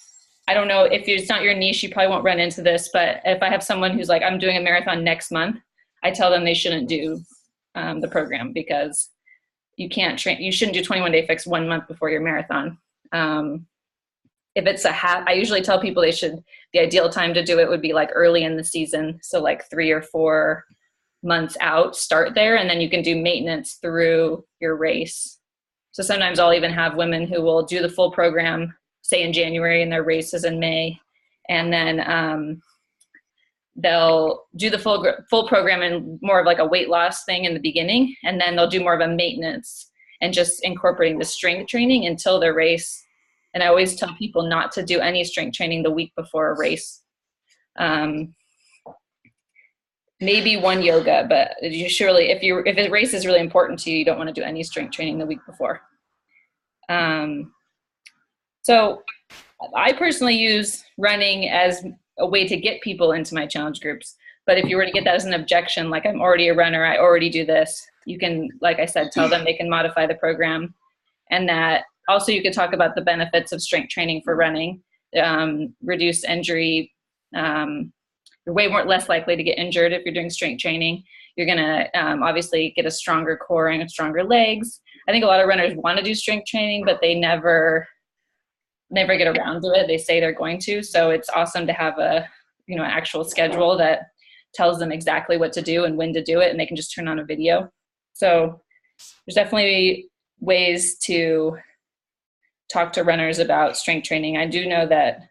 [SPEAKER 5] I don't know, if it's not your niche, you probably won't run into this, but if I have someone who's like, I'm doing a marathon next month, I tell them they shouldn't do the program, because you shouldn't do 21 Day Fix 1 month before your marathon. If it's I usually tell people the ideal time to do it would be like early in the season. So like 3 or 4 months out, start there, and then you can do maintenance through your race. So sometimes I'll even have women who will do the full program, say in January, and their race is in May. And then they'll do the full program and more of like a weight loss thing in the beginning. And then they'll do more of a maintenance and just incorporating the strength training until their race. And I always tell people not to do any strength training the week before a race. Maybe one yoga, but you surely, if a race is really important to you, you don't want to do any strength training the week before. So I personally use running as a way to get people into my challenge groups. But if you were to get that as an objection, like I'm already a runner, I already do this, you can, like I said, tell them they can modify the program. And that also you could talk about the benefits of strength training for running, reduce injury. You're way less likely to get injured if you're doing strength training. You're going to obviously get a stronger core and stronger legs. I think a lot of runners want to do strength training, but they never get around to it. They say they're going to. So it's awesome to have a, an actual schedule that tells them exactly what to do and when to do it, and they can just turn on a video. So there's definitely ways to talk to runners about strength training. I do know that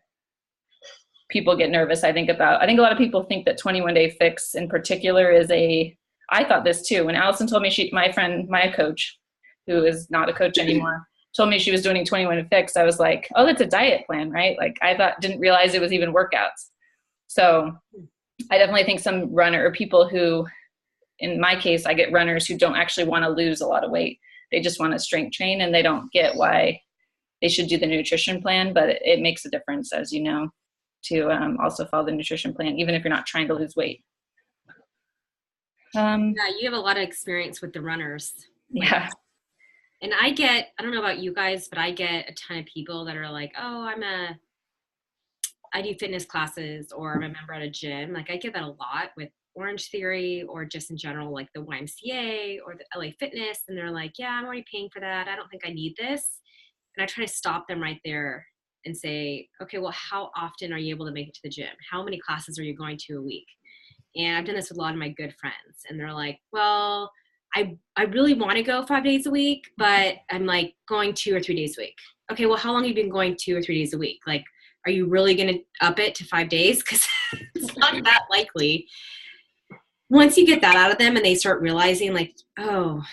[SPEAKER 5] people get nervous. I think a lot of people think that 21 Day Fix in particular is I thought this too. When Allison told me my coach, who is not a coach anymore, told me she was doing 21 Day Fix, I was like, oh, that's a diet plan, right? Like didn't realize it was even workouts. So I definitely think some runner or people who, in my case, I get runners who don't actually want to lose a lot of weight. They just want to strength train, and they don't get why they should do the nutrition plan, but it makes a difference, as you know, to also follow the nutrition plan, even if you're not trying to lose weight.
[SPEAKER 1] Yeah, you have a lot of experience with the runners.
[SPEAKER 5] Yeah.
[SPEAKER 1] And I don't know about you guys, but I get a ton of people that are like, oh, I do fitness classes, or I'm a member at a gym. Like I get that a lot with Orange Theory, or just in general, like the YMCA or the LA Fitness. And they're like, yeah, I'm already paying for that. I don't think I need this. And I try to stop them right there and say, okay, well, how often are you able to make it to the gym? How many classes are you going to a week? And I've done this with a lot of my good friends, and they're like, well, I really want to go 5 days a week, but I'm like going 2 or 3 days a week. Okay, well, how long have you been going 2 or 3 days a week? Like, are you really going to up it to 5 days? Because it's not that likely. Once you get that out of them and they start realizing like, oh,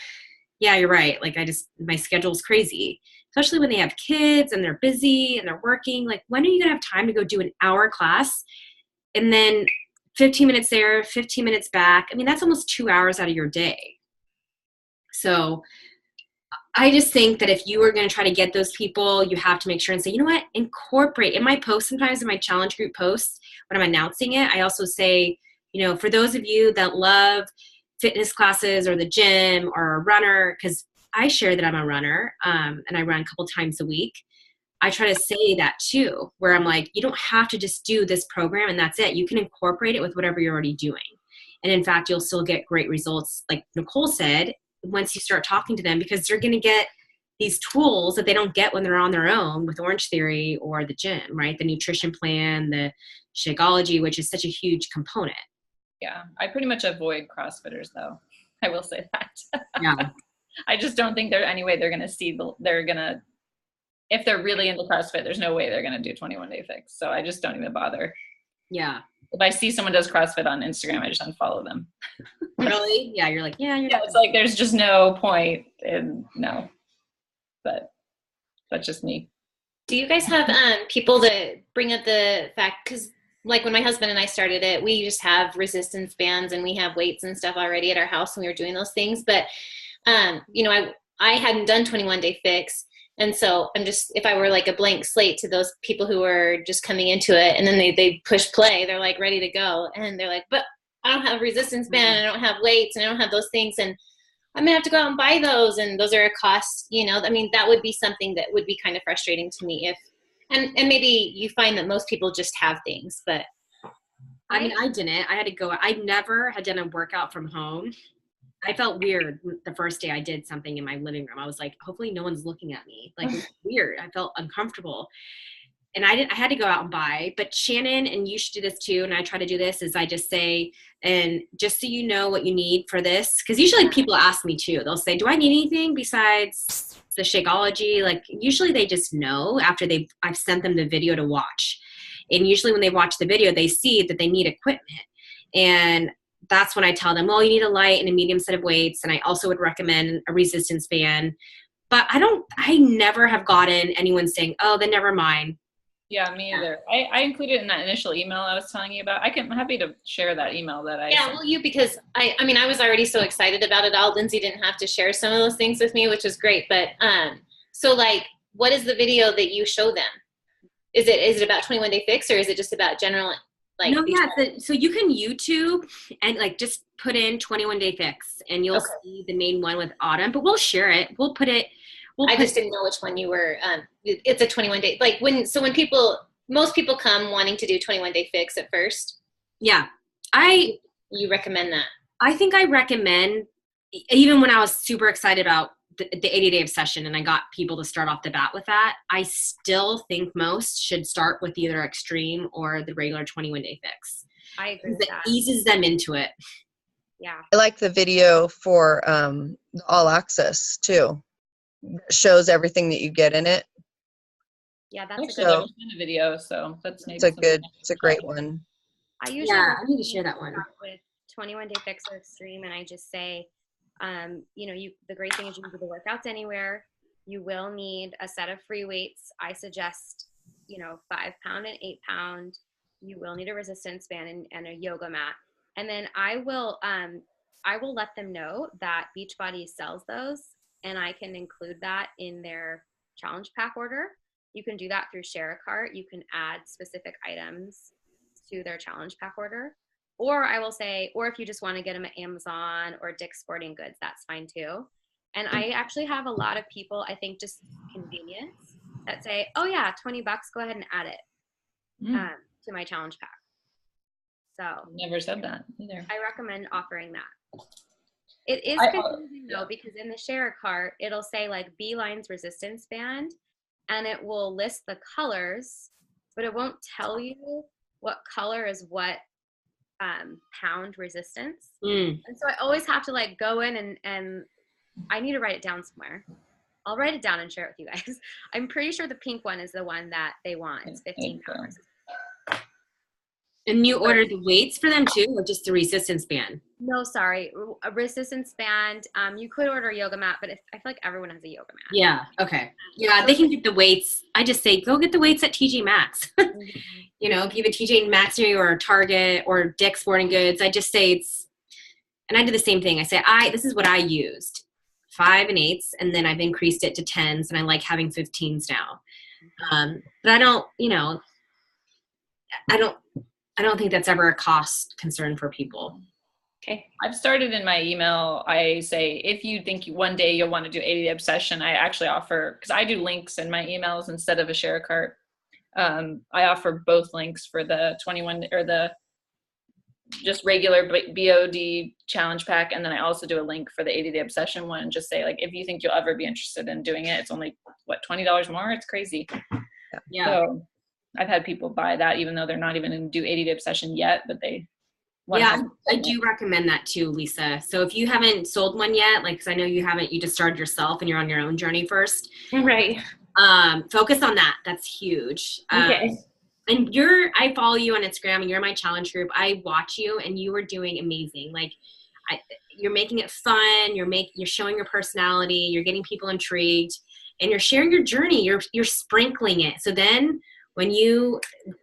[SPEAKER 1] yeah, you're right. Like my schedule's crazy, especially when they have kids and they're busy and they're working. Like, when are you going to have time to go do an hour class and then 15 minutes there, 15 minutes back? I mean, that's almost 2 hours out of your day. So I just think that if you are going to try to get those people, you have to make sure and say, you know what, incorporate in my posts. Sometimes in my challenge group posts, when I'm announcing it, I also say, for those of you that love fitness classes or the gym or a runner, because I share that I'm a runner and I run a couple times a week. I try to say that too, where I'm like, you don't have to just do this program and that's it. You can incorporate it with whatever you're already doing. And in fact, you'll still get great results, like Nicole said, once you start talking to them, because they're going to get these tools that they don't get when they're on their own with Orange Theory or the gym, right? The nutrition plan, the Shakeology, which is such a huge component.
[SPEAKER 5] Yeah, I pretty much avoid CrossFitters, though. I will say that.
[SPEAKER 1] Yeah.
[SPEAKER 5] I just don't think there's any way they're going to if they're really into CrossFit, there's no way they're going to do 21 Day Fix. So I just don't even bother.
[SPEAKER 1] Yeah.
[SPEAKER 5] If I see someone does CrossFit on Instagram, I just unfollow them.
[SPEAKER 1] Really? Yeah, you're like, yeah.
[SPEAKER 5] It's like there's just no point no. But that's just me.
[SPEAKER 4] Do you guys have people that bring up the fact, because like when my husband and I started it, we just have resistance bands and we have weights and stuff already at our house and we were doing those things. But, I hadn't done 21 Day Fix. And so if I were like a blank slate to those people who are just coming into it and then they push play, they're like ready to go. And they're like, but I don't have a resistance band. I don't have weights and I don't have those things. And I'm going to have to go out and buy those. And those are a cost, that would be something that would be kind of frustrating to me and maybe you find that most people just have things, but.
[SPEAKER 1] I mean, I didn't. I had to go. I never had done a workout from home. I felt weird the first day I did something in my living room. I was like, hopefully no one's looking at me. Like, it's weird. I felt uncomfortable. And I had to go out and buy. But Shannon, and you should do this too, and I try to do this, is I just say, and just so you know what you need for this, because usually people ask me too. They'll say, do I need anything besides the Shakeology? Like, usually they just know after I've sent them the video to watch. And usually when they watch the video, they see that they need equipment. And that's when I tell them, well, you need a light and a medium set of weights. And I also would recommend a resistance band. But I never have gotten anyone saying, oh, then never mind.
[SPEAKER 5] Yeah, me either. I included it in that initial email I was telling you about. I'm happy to share that email that I
[SPEAKER 4] Yeah, well, because I was already so excited about it all. Lindsay didn't have to share some of those things with me, which was great. But so like, what is the video that you show them? Is it about 21 Day Fix, or is it just about general Like
[SPEAKER 1] no, yeah. So you can YouTube and like just put in 21 Day Fix and you'll see the main one with Autumn, but we'll share it. We'll put it.
[SPEAKER 4] I just didn't know which one you were. It's a 21 day. Like when most people come wanting to do 21 Day Fix at first.
[SPEAKER 1] Yeah.
[SPEAKER 4] You recommend that?
[SPEAKER 1] I think I recommend, even when I was super excited about the 80-day obsession and I got people to start off the bat with that, I still think most should start with either extreme or the regular 21 Day Fix.
[SPEAKER 3] I agree with that.
[SPEAKER 1] It eases them into it.
[SPEAKER 3] Yeah.
[SPEAKER 2] I like the video for the All Access too. It shows everything that you get in it.
[SPEAKER 3] Yeah, that's
[SPEAKER 5] Actually,
[SPEAKER 3] a good
[SPEAKER 5] I've seen a video, so that's maybe
[SPEAKER 2] It's a great one.
[SPEAKER 3] I usually
[SPEAKER 1] I need to share that one.
[SPEAKER 3] with 21 Day Fix or Extreme, and I just say, the great thing is you can do the workouts anywhere. You will need a set of free weights. I suggest, 5 pound and 8 pound. You will need a resistance band and a yoga mat. And then I will let them know that Beachbody sells those, and I can include that in their challenge pack order. You can do that through Share a Cart. You can add specific items to their challenge pack order. Or I will say, or if you just want to get them at Amazon or Dick's Sporting Goods, that's fine too. And I actually have a lot of people, I think just convenience, that say, oh yeah, $20, go ahead and add it to my challenge pack. So
[SPEAKER 5] never said that either.
[SPEAKER 3] I recommend offering that. It is confusing though, because in the Share a Cart, it'll say like Beeline's resistance band, and it will list the colors, but it won't tell you what color is what pound resistance. And so I always have to like go in and I need to write it down somewhere. I'll write it down and share it with you guys. I'm pretty sure the pink one is the one that they want. It's 15 pounds.
[SPEAKER 1] And you ordered the weights for them too, or just the resistance band?
[SPEAKER 3] No, sorry. A resistance band. You could order a yoga mat, but I feel like everyone has a yoga mat.
[SPEAKER 1] Yeah. Okay. Yeah, they can get the weights. I just say, go get the weights at TJ Maxx. If you have a TJ Maxx near you or a Target or Dick's Sporting Goods, I just say and I do the same thing. I say, this is what I used, 5 and 8s, and then I've increased it to 10s, and I like having 15s now. But I don't think that's ever a cost concern for people.
[SPEAKER 4] Okay.
[SPEAKER 5] I've started in my email. I say, if you think one day you'll want to do 80-day obsession, I actually offer, because I do links in my emails instead of a Share a Cart. I offer both links for the 21 or the just regular BOD challenge pack. And then I also do a link for the 80-day obsession one and just say, like, if you think you'll ever be interested in doing it, it's only $20 more. It's crazy.
[SPEAKER 1] Yeah.
[SPEAKER 5] So I've had people buy that even though they're not even going to do 80-day obsession yet, but they
[SPEAKER 1] I do recommend that too, Lisa. So if you haven't sold one yet, like, cause I know you haven't, you just started yourself and you're on your own journey first.
[SPEAKER 4] Right.
[SPEAKER 1] Focus on that. That's huge.
[SPEAKER 4] Okay.
[SPEAKER 1] And I follow you on Instagram and you're my challenge group. I watch you and you are doing amazing. Like you're making it fun. You're showing your personality. You're getting people intrigued and you're sharing your journey. You're sprinkling it. So then when you,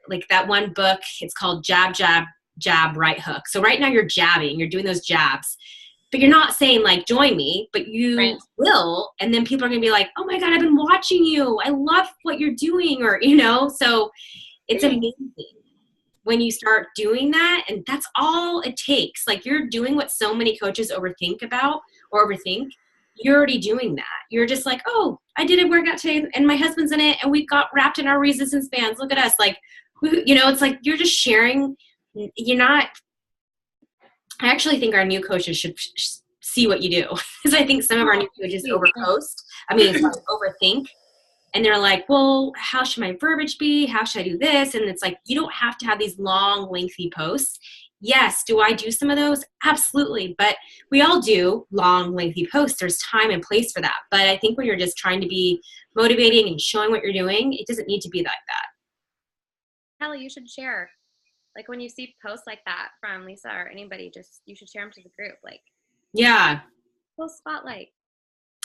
[SPEAKER 1] like that one book, it's called Jab, Jab, Jab, Right Hook. So right now you're jabbing, you're doing those jabs, but you're not saying like, join me, but you will. And then people are going to be like, oh my God, I've been watching you. I love what you're doing. Or, so it's amazing when you start doing that. And that's all it takes. Like you're doing what so many coaches overthink. You're already doing that. You're just like, oh, I did a workout today and my husband's in it and we got wrapped in our resistance bands. Look at us. Like, it's like, you're just sharing. I actually think our new coaches should see what you do. Because I think some of our new coaches overthink. And they're like, well, how should my verbiage be? How should I do this? And it's like, you don't have to have these long, lengthy posts. Yes. Do I do some of those? Absolutely. But we all do long, lengthy posts. There's time and place for that. But I think when you're just trying to be motivating and showing what you're doing, it doesn't need to be like that.
[SPEAKER 3] Kelly, you should share. Like when you see posts like that from Lisa or anybody, you should share them to the group. Like,
[SPEAKER 1] yeah.
[SPEAKER 3] Post spotlight.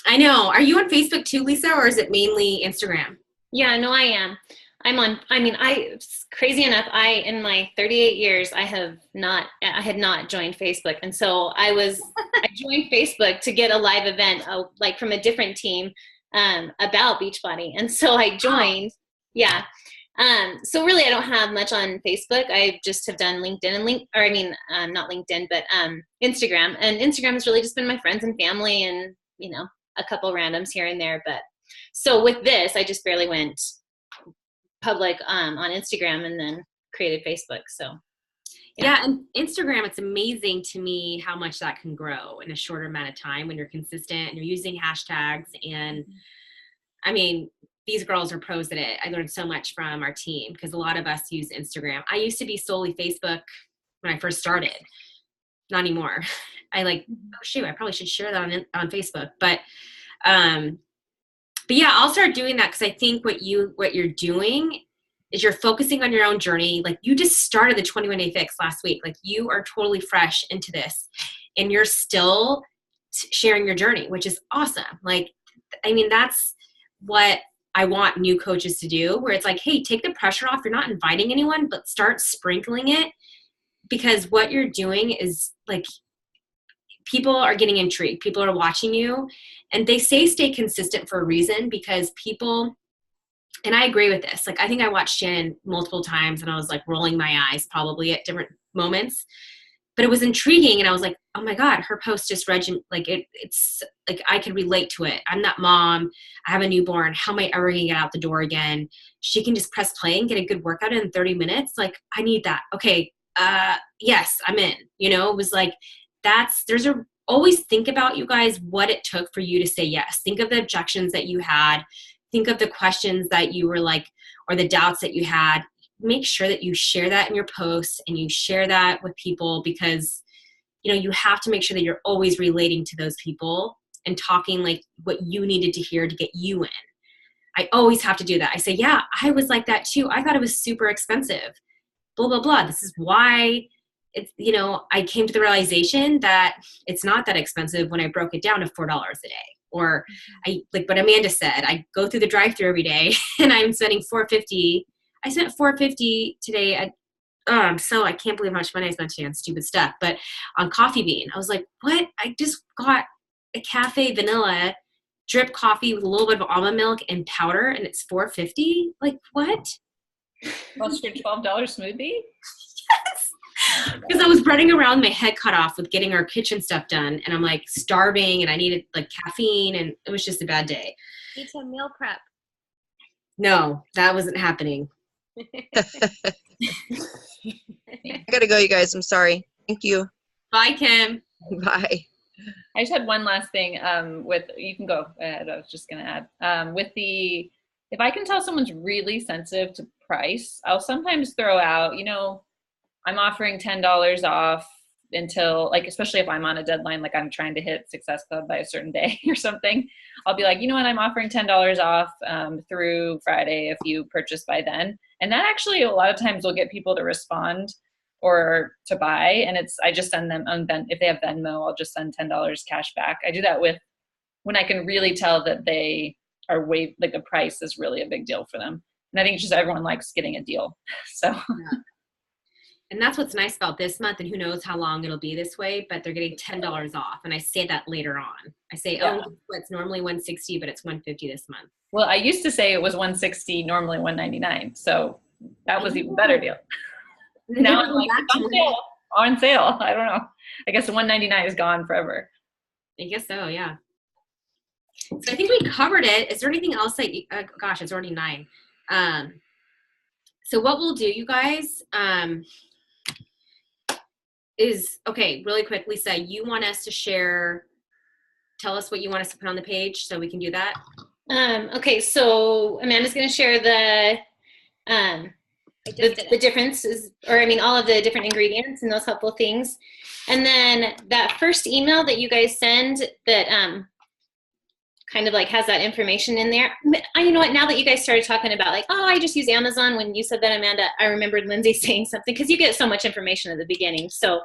[SPEAKER 1] I know. Are you on Facebook too, Lisa, or is it mainly Instagram?
[SPEAKER 4] Yeah, no, I am. Crazy enough, in my 38 years, I had not joined Facebook. And so I joined Facebook to get a live event, like from a different team, about Beachbody. And so I joined. Yeah. So really, I don't have much on Facebook. I just have done LinkedIn and not LinkedIn, but Instagram. And Instagram has really just been my friends and family, and a couple randoms here and there. But so with this, I just barely went public on Instagram, and then created Facebook. So
[SPEAKER 1] yeah, and Instagram, it's amazing to me how much that can grow in a shorter amount of time when you're consistent and you're using hashtags. And I mean, these girls are pros at it. I learned so much from our team because a lot of us use Instagram. I used to be solely Facebook when I first started. Not anymore. I oh shoot, I probably should share that on Facebook. But yeah, I'll start doing that because I think what you're doing is you're focusing on your own journey. Like, you just started the 21-day fix last week. Like, you are totally fresh into this, and you're still sharing your journey, which is awesome. Like, I mean, that's what I want new coaches to do, where it's like, hey, take the pressure off. You're not inviting anyone, but start sprinkling it, because what you're doing is like, people are getting intrigued. People are watching you, and they say stay consistent for a reason, because people, and I agree with this. Like, I think I watched Shannon multiple times and I was like rolling my eyes probably at different moments, but it was intriguing. And I was like, oh my God, her post just it's like, I could relate to it. I'm that mom. I have a newborn. How am I ever going to get out the door again? She can just press play and get a good workout in 30 minutes. Like, I need that. Okay. Yes, I'm in, it was like, always think about, you guys, what it took for you to say yes. Think of the objections that you had. Think of the questions that you were like, or the doubts that you had. Make sure that you share that in your posts and you share that with people, because, you have to make sure that you're always relating to those people and talking like what you needed to hear to get you in. I always have to do that. I say, yeah, I was like that too. I thought it was super expensive, blah, blah, blah. This is why it's, I came to the realization that it's not that expensive when I broke it down to $4 a day. Or what Amanda said, I go through the drive-thru every day and I'm spending $4.50. I spent $4.50 today at, I can't believe how much money I spent today on stupid stuff, but on Coffee Bean. I was like, what? I just got a cafe vanilla drip coffee with a little bit of almond milk and powder, and it's $4.50? Like, what?
[SPEAKER 5] Plus your $12 smoothie?
[SPEAKER 1] Yes. Because I was running around, my head cut off with getting our kitchen stuff done, and I'm like starving, and I needed like caffeine, and it was just a bad day.
[SPEAKER 3] Need to meal prep.
[SPEAKER 1] No, that wasn't happening.
[SPEAKER 2] I gotta go, you guys. I'm sorry. Thank you.
[SPEAKER 1] Bye, Kim.
[SPEAKER 2] Bye.
[SPEAKER 5] I just had one last thing you can go ahead. I was just going to add if I can tell someone's really sensitive to price, I'll sometimes throw out, I'm offering $10 off until, like, especially if I'm on a deadline, like I'm trying to hit Success Club by a certain day or something, I'll be like, you know what, I'm offering $10 off through Friday if you purchase by then. And that actually a lot of times will get people to respond or to buy. And I just send them if they have Venmo, I'll just send $10 cash back. I do that when I can really tell that they are like the price is really a big deal for them. And I think it's just everyone likes getting a deal. So.
[SPEAKER 1] Yeah. And that's what's nice about this month, and who knows how long it'll be this way, but they're getting $10 off. And I say that later on. I say, it's normally $160, but it's $150 this month.
[SPEAKER 5] Well, I used to say it was $160, normally $199. So that was even better deal. Now I'm like, on sale. I don't know. I guess the $199 is gone forever.
[SPEAKER 1] I guess so, yeah. So I think we covered it. Is there anything else gosh, it's already 9. So what we'll do, you guys, is, okay, really quick, Lisa, you want us to tell us what you want us to put on the page so we can do that?
[SPEAKER 4] Okay, so Amanda's going to share the differences, or all of the different ingredients and those helpful things. And then that first email that you guys send that kind of like has that information in there. You know what, now that you guys started talking about like, I just use Amazon, when you said that, Amanda, I remembered Lindsay saying something, because you get so much information at the beginning. So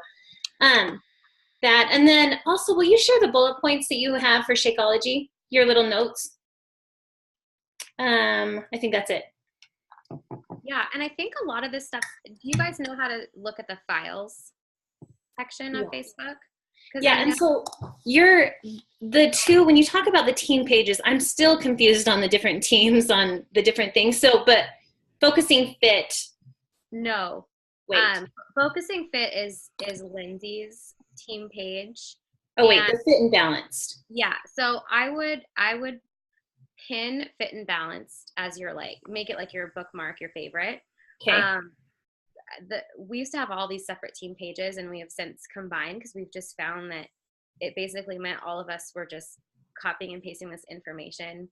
[SPEAKER 4] that, and then also, will you share the bullet points that you have for Shakeology, your little notes? I think that's it.
[SPEAKER 3] Yeah, and I think a lot of this stuff, do you guys know how to look at the files section on Facebook?
[SPEAKER 4] Yeah, and so when you talk about the team pages, I'm still confused on the different teams, on the different things. So, but Focusing Fit.
[SPEAKER 3] No.
[SPEAKER 4] Wait.
[SPEAKER 3] Focusing Fit is Lindsay's team page.
[SPEAKER 4] Oh wait, the Fit and Balanced.
[SPEAKER 3] Yeah. So I would pin Fit and Balanced as your make it like your bookmark, your favorite.
[SPEAKER 4] Okay.
[SPEAKER 3] We used to have all these separate team pages, and we have since combined because we've just found that it basically meant all of us were just copying and pasting this information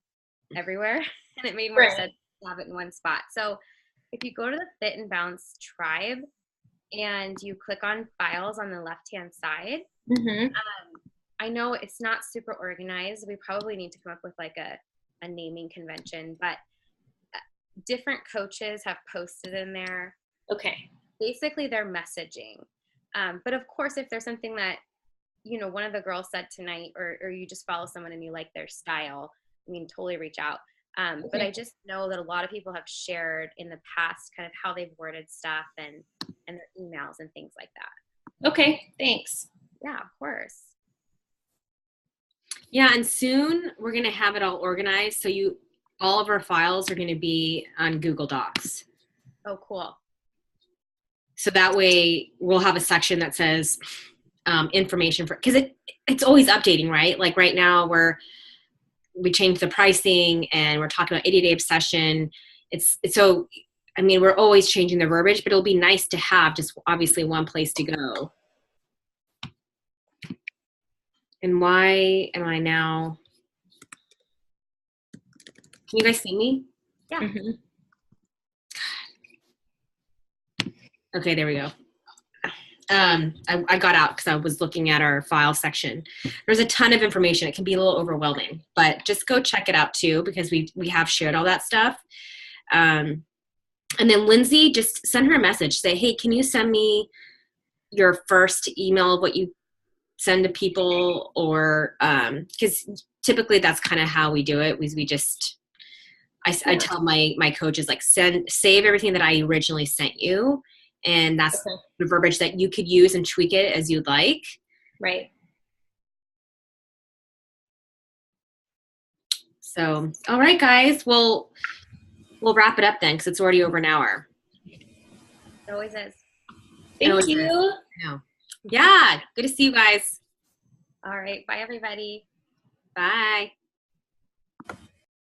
[SPEAKER 3] everywhere, and it made more sense to have it in one spot. So if you go to the Fit and Balance tribe and you click on files on the left-hand side, I know it's not super organized. We probably need to come up with like a naming convention, but different coaches have posted in there.
[SPEAKER 4] Okay.
[SPEAKER 3] Basically their messaging. But of course, if there's something that, one of the girls said tonight, or you just follow someone and you like their style, I mean, totally reach out. But I just know that a lot of people have shared in the past kind of how they've worded stuff and their emails and things like that.
[SPEAKER 4] Okay, thanks.
[SPEAKER 3] Yeah, of course.
[SPEAKER 1] Yeah, and soon we're going to have it all organized. So all of our files are going to be on Google Docs.
[SPEAKER 3] Oh, cool.
[SPEAKER 1] So that way we'll have a section that says information because it's always updating, right? Like right now we changed the pricing and we're talking about 80-day obsession. We're always changing the verbiage, but it'll be nice to have just obviously one place to go. And why am I now? Can you guys see me?
[SPEAKER 3] Yeah.
[SPEAKER 4] Mm-hmm.
[SPEAKER 1] Okay, there we go. I got out because I was looking at our file section. There's a ton of information. It can be a little overwhelming, but just go check it out too because we have shared all that stuff. And then Lindsay, just send her a message. Say, hey, can you send me your first email of what you send to people? Or because typically that's kind of how we do it. I tell my coaches like save everything that I originally sent you. And that's the verbiage that you could use and tweak it as you'd like.
[SPEAKER 4] Right.
[SPEAKER 1] So, all right, guys. We'll wrap it up then because it's already over an hour.
[SPEAKER 3] It always is.
[SPEAKER 4] Thank you.
[SPEAKER 1] Yeah. Good to see you guys.
[SPEAKER 3] All right. Bye, everybody.
[SPEAKER 1] Bye.